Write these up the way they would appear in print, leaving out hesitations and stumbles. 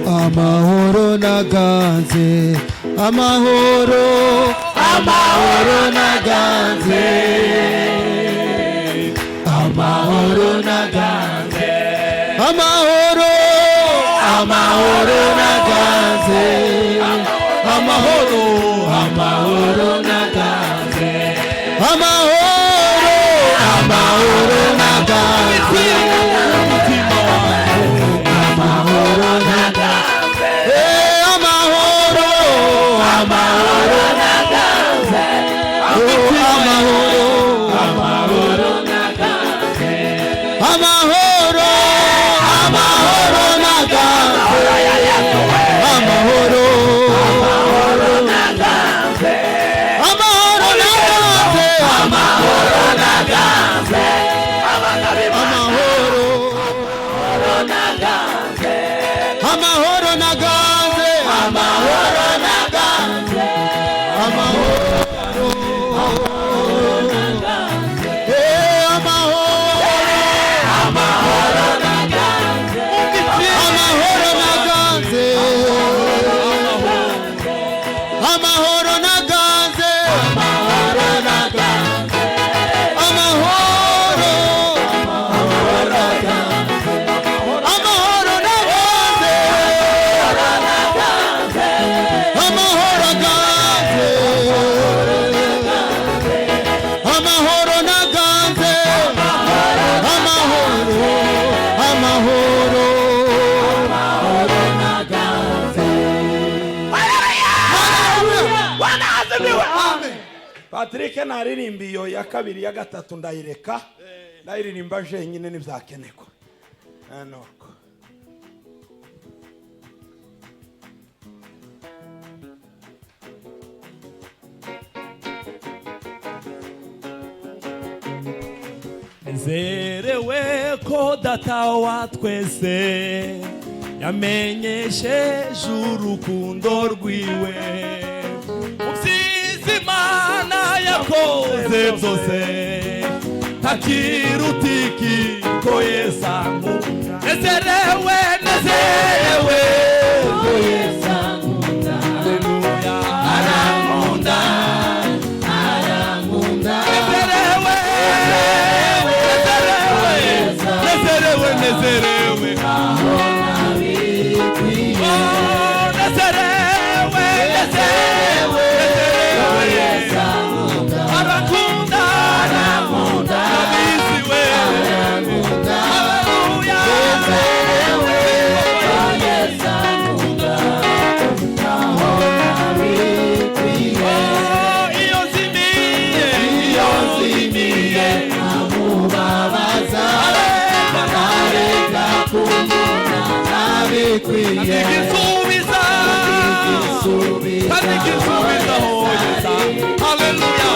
Amahoro naganze, amahoro, amahoro naganze, amahoro naganze, amahoro, amahoro naganze, amahoro, amahoro naganze, amahoro, amahoro naganze, amahoro naganze, amahoro, amahoro naganze, amahoro, amahoro naganze, amahoro, amahoro naganze, amahoro, amahoro naganze, amahoro naganze, amahoro naganze, amahoro naganze, amahoro naganze, amahoro naganze, amahoro naganze, amahoro naganze, amahoro naganze, amahoro naganze, amahoro, amahoro naganze, amahoro naganze, amahoro naganze, amahoro naganze, amahoro, amahoro, amahoro naganze. Patrick naririmba iyo ya kabiri ya gatatu ndayireka ndayiririmba je nyine nivyakeneko anoko Zerewe ko data wa twese yamenyesheje urukundo rwiwe Imana yakoze byose ntakirutiki ko Yesu ankunda nezerewe nezerewe ko Yesu ankunda haleluya arankunda arankunda nezerewe nezerewe nezerewe ahona bikwiye nezerewe nezerewe Hallelujah.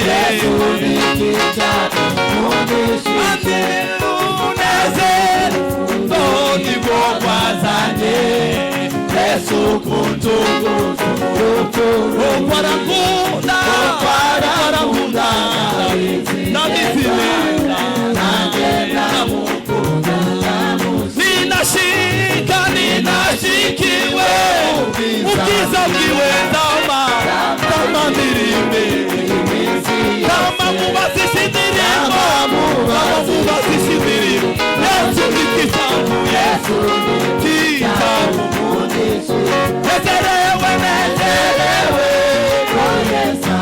Yesu nikijana munishike unezero nibwo kwazanye Yesu kuntukuza ukwarakunda nabizimenda ninashikiwe ubwiza bwiwe ndama ndirimbe kama mubazisha indirimbo Yesu nikitabu nezerewe kwa Yesu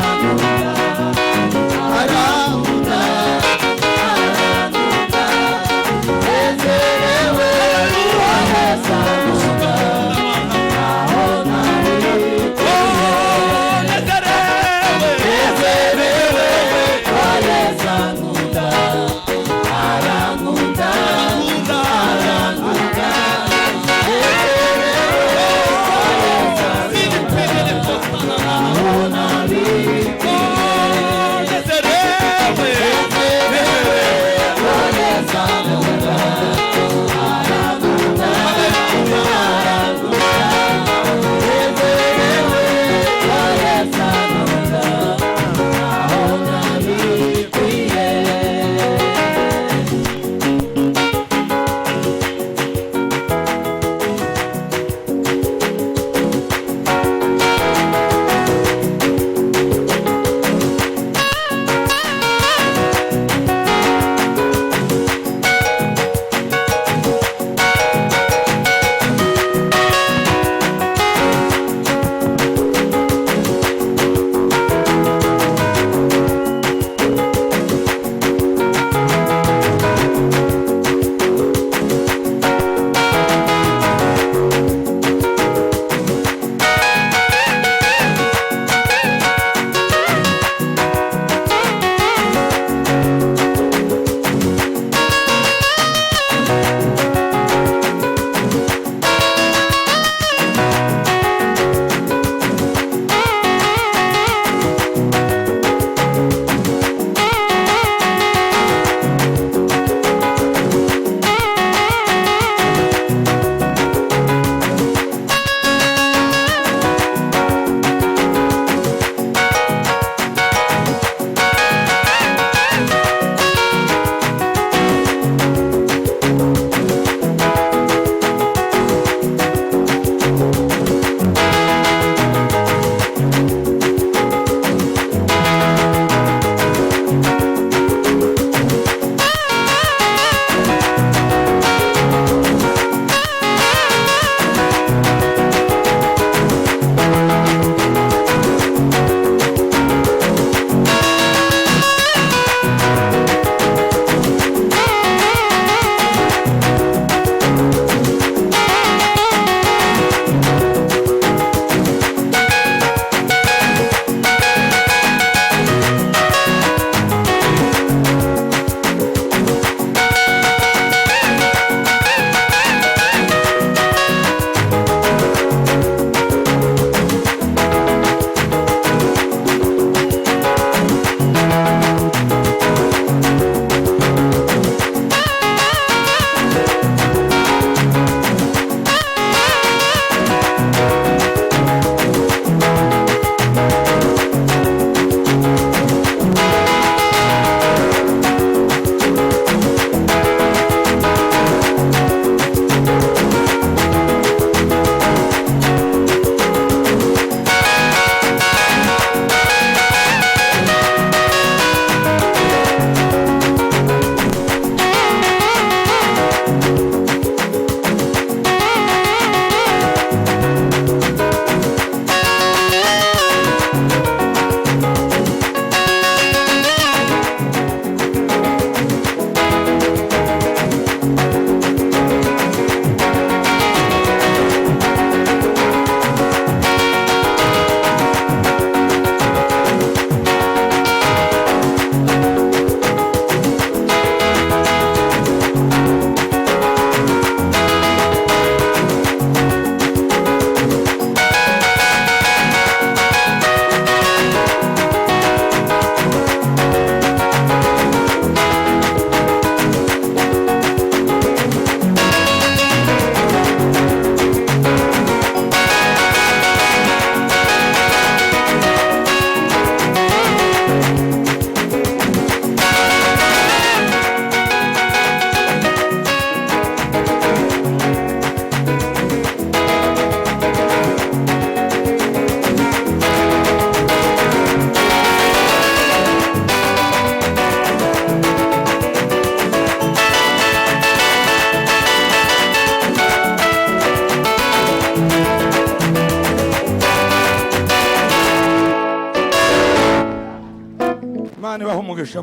Imana ibahe umugisha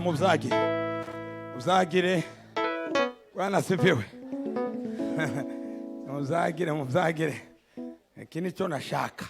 muzagire Bwana sifiwe. Muzagire iki nicyo nashaka.